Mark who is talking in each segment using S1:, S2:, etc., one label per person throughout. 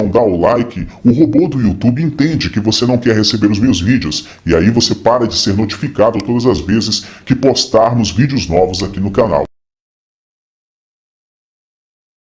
S1: não dá o like, o robô do YouTube entende que você não quer receber os meus vídeos, e aí você para de ser notificado todas as vezes que postarmos vídeos novos aqui no canal.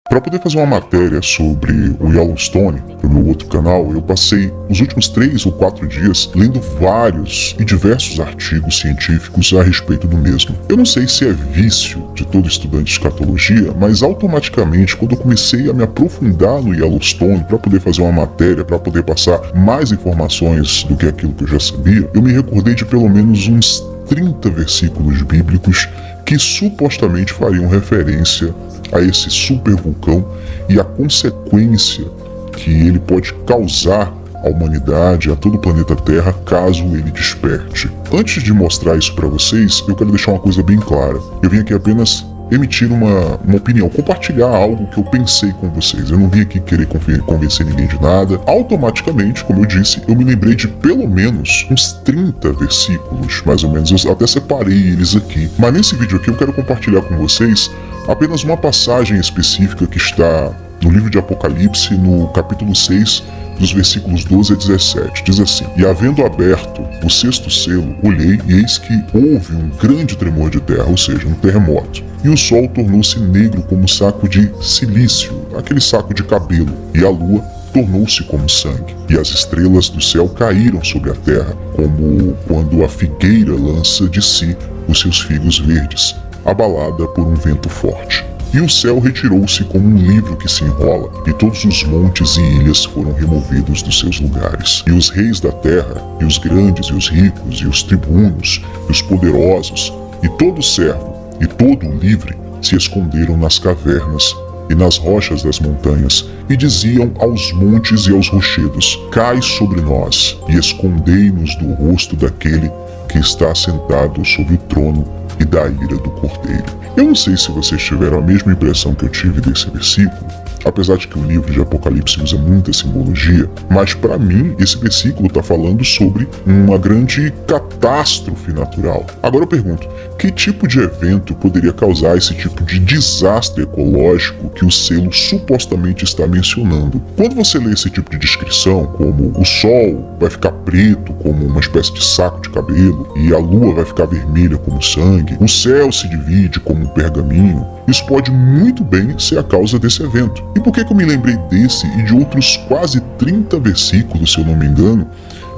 S1: Para poder fazer uma matéria sobre o Yellowstone, para o meu outro canal, eu passei os últimos 3 ou 4 dias lendo vários e diversos artigos científicos a respeito do mesmo. Eu não sei se é vício de todo estudante de escatologia, mas automaticamente, quando eu comecei a me aprofundar no Yellowstone para poder fazer uma matéria, para poder passar mais informações do que aquilo que eu já sabia, eu me recordei de pelo menos uns 30 versículos bíblicos que supostamente fariam referência a esse supervulcão e a consequência que ele pode causar à humanidade, a todo o planeta Terra, caso ele desperte. Antes de mostrar isso para vocês, eu quero deixar uma coisa bem clara. Eu vim aqui apenas emitir uma opinião, compartilhar algo que eu pensei com vocês. Eu não vim aqui querer convencer ninguém de nada. Automaticamente, como eu disse, eu me lembrei de pelo menos uns 30 versículos, mais ou menos. Eu até separei eles aqui. Mas nesse vídeo aqui eu quero compartilhar com vocês apenas uma passagem específica que está no livro de Apocalipse, no capítulo 6, dos versículos 12 a 17. Diz assim: E havendo aberto o 6º selo, olhei, e eis que houve um grande tremor de terra, ou seja, um terremoto. E o sol tornou-se negro como saco de silício, aquele saco de cabelo, e a lua tornou-se como sangue. E as estrelas do céu caíram sobre a terra, como quando a figueira lança de si os seus figos verdes, abalada por um vento forte. E o céu retirou-se como um livro que se enrola, e todos os montes e ilhas foram removidos dos seus lugares. E os reis da terra, e os grandes, e os ricos, e os tribunos, e os poderosos, e todo servo, e todo o livre, se esconderam nas cavernas e nas rochas das montanhas, e diziam aos montes e aos rochedos: Cai sobre nós, e escondei-nos do rosto daquele que está sentado sobre o trono e da ira do Cordeiro. Eu não sei se vocês tiveram a mesma impressão que eu tive desse versículo, apesar de que o livro de Apocalipse usa muita simbologia, mas para mim esse versículo está falando sobre uma grande catástrofe natural. Agora eu pergunto, que tipo de evento poderia causar esse tipo de desastre ecológico que o selo supostamente está mencionando? Quando você lê esse tipo de descrição, como o sol vai ficar preto como uma espécie de saco de cabelo, e a lua vai ficar vermelha como sangue, o céu se divide como um pergaminho, isso pode muito bem ser a causa desse evento. E por que eu me lembrei desse e de outros quase 30 versículos, se eu não me engano,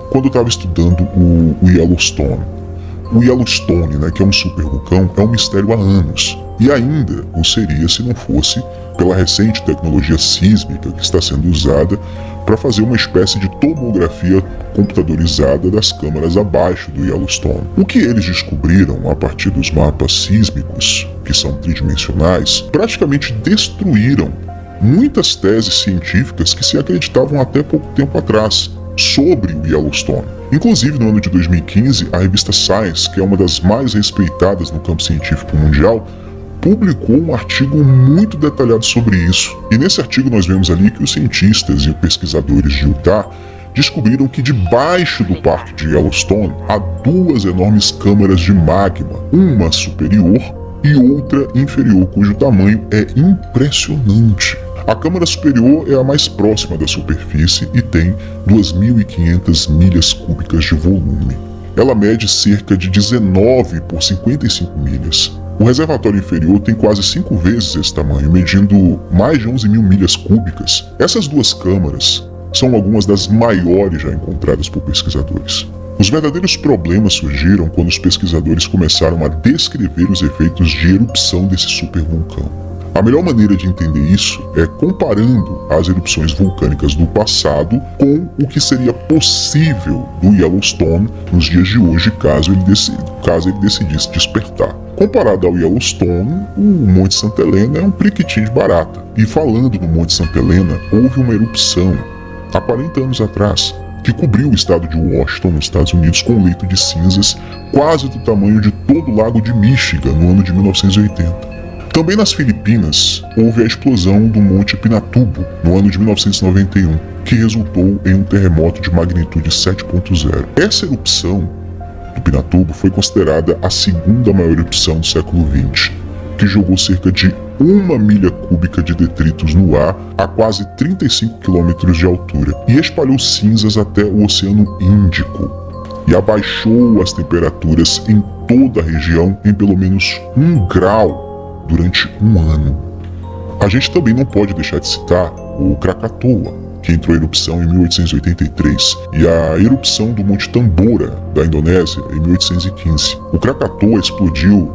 S1: quando eu estava estudando o Yellowstone? O Yellowstone, que é um supervulcão, é um mistério há anos. E ainda o seria se não fosse pela recente tecnologia sísmica que está sendo usada para fazer uma espécie de tomografia computadorizada das câmaras abaixo do Yellowstone. O que eles descobriram a partir dos mapas sísmicos, que são tridimensionais, praticamente destruíram muitas teses científicas que se acreditavam até pouco tempo atrás sobre o Yellowstone. Inclusive, no ano de 2015, a revista Science, que é uma das mais respeitadas no campo científico mundial, publicou um artigo muito detalhado sobre isso. E nesse artigo nós vemos ali que os cientistas e pesquisadores de Utah descobriram que debaixo do parque de Yellowstone há 2 enormes câmaras de magma, uma superior e outra inferior, cujo tamanho é impressionante. A câmara superior é a mais próxima da superfície e tem 2.500 milhas cúbicas de volume. Ela mede cerca de 19 por 55 milhas. O reservatório inferior tem quase 5 vezes esse tamanho, medindo mais de 11.000 milhas cúbicas. Essas 2 câmaras são algumas das maiores já encontradas por pesquisadores. Os verdadeiros problemas surgiram quando os pesquisadores começaram a descrever os efeitos de erupção desse supervulcão. A melhor maneira de entender isso é comparando as erupções vulcânicas do passado com o que seria possível do Yellowstone nos dias de hoje, caso ele decidisse despertar. Comparado ao Yellowstone, o Monte Santa Helena é um priquitinho de barata. E falando no Monte Santa Helena, houve uma erupção há 40 anos atrás, que cobriu o estado de Washington, nos Estados Unidos, com um leito de cinzas quase do tamanho de todo o lago de Michigan, no ano de 1980. Também nas Filipinas, houve a explosão do Monte Pinatubo, no ano de 1991, que resultou em um terremoto de magnitude 7.0. Essa erupção do Pinatubo foi considerada a segunda maior erupção do século XX, que jogou cerca de 1 milha cúbica de detritos no ar a quase 35 quilômetros de altura e espalhou cinzas até o Oceano Índico e abaixou as temperaturas em toda a região em pelo menos 1 grau durante um ano. A gente também não pode deixar de citar o Krakatoa, que entrou em erupção em 1883, e a erupção do Monte Tambora, da Indonésia, em 1815. O Krakatoa explodiu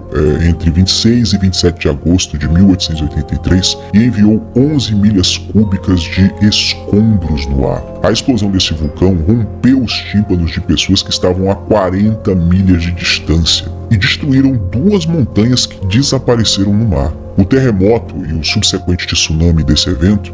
S1: entre 26 e 27 de agosto de 1883 e enviou 11 milhas cúbicas de escombros no ar. A explosão desse vulcão rompeu os tímpanos de pessoas que estavam a 40 milhas de distância e destruíram 2 montanhas que desapareceram no mar. O terremoto e o subsequente tsunami desse evento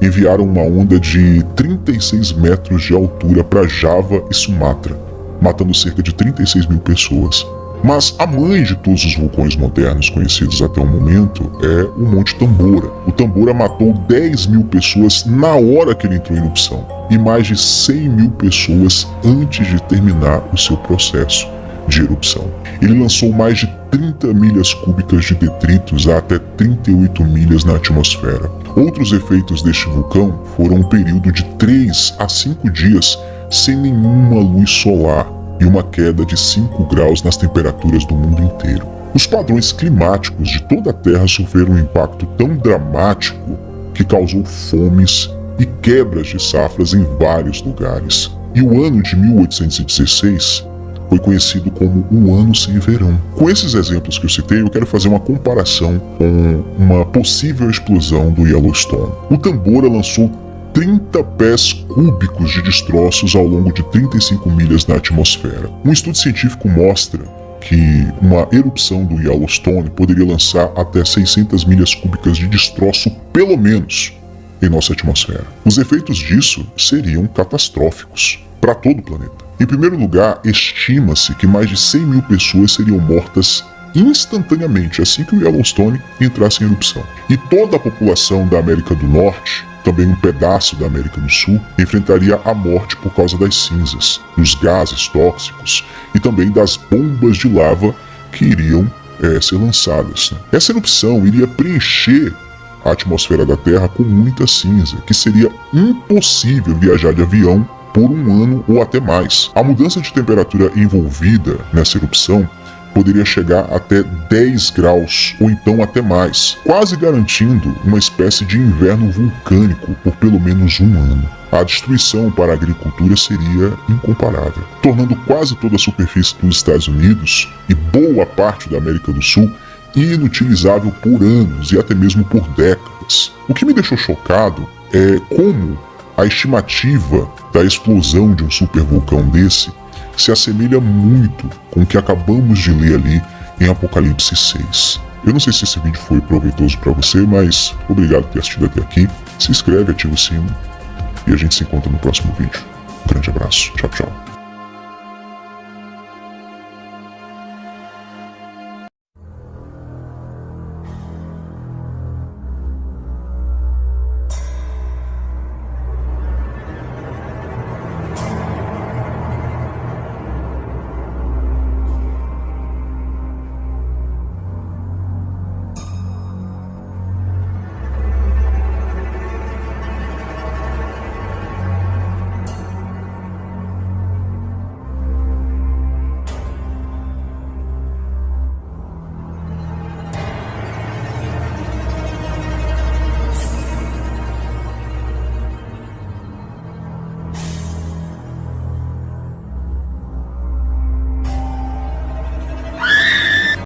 S1: enviaram uma onda de 36 metros de altura para Java e Sumatra, matando cerca de 36 mil pessoas. Mas a mãe de todos os vulcões modernos conhecidos até o momento é o Monte Tambora. O Tambora matou 10 mil pessoas na hora que ele entrou em erupção e mais de 100 mil pessoas antes de terminar o seu processo de erupção. Ele lançou mais de 30 milhas cúbicas de detritos a até 38 milhas na atmosfera. Outros efeitos deste vulcão foram um período de 3 a 5 dias sem nenhuma luz solar e uma queda de 5 graus nas temperaturas do mundo inteiro. Os padrões climáticos de toda a Terra sofreram um impacto tão dramático que causou fomes e quebras de safras em vários lugares. E o ano de 1816 foi conhecido como um ano sem verão. Com esses exemplos que eu citei, eu quero fazer uma comparação com uma possível explosão do Yellowstone. O Tambora lançou 30 pés cúbicos de destroços ao longo de 35 milhas na atmosfera. Um estudo científico mostra que uma erupção do Yellowstone poderia lançar até 600 milhas cúbicas de destroço, pelo menos, em nossa atmosfera. Os efeitos disso seriam catastróficos para todo o planeta. Em primeiro lugar, estima-se que mais de 100 mil pessoas seriam mortas instantaneamente assim que o Yellowstone entrasse em erupção. E toda a população da América do Norte, também um pedaço da América do Sul, enfrentaria a morte por causa das cinzas, dos gases tóxicos e também das bombas de lava que iriam ser lançadas. Essa erupção iria preencher a atmosfera da Terra com muita cinza, que seria impossível viajar de avião por um ano ou até mais. A mudança de temperatura envolvida nessa erupção poderia chegar até 10 graus ou então até mais, quase garantindo uma espécie de inverno vulcânico por pelo menos um ano. A destruição para a agricultura seria incomparável, tornando quase toda a superfície dos Estados Unidos e boa parte da América do Sul inutilizável por anos e até mesmo por décadas. O que me deixou chocado é como a estimativa da explosão de um supervulcão desse se assemelha muito com o que acabamos de ler ali em Apocalipse 6. Eu não sei se esse vídeo foi proveitoso para você, mas obrigado por ter assistido até aqui. Se inscreve, ativa o sino e a gente se encontra no próximo vídeo. Um grande abraço. Tchau, tchau.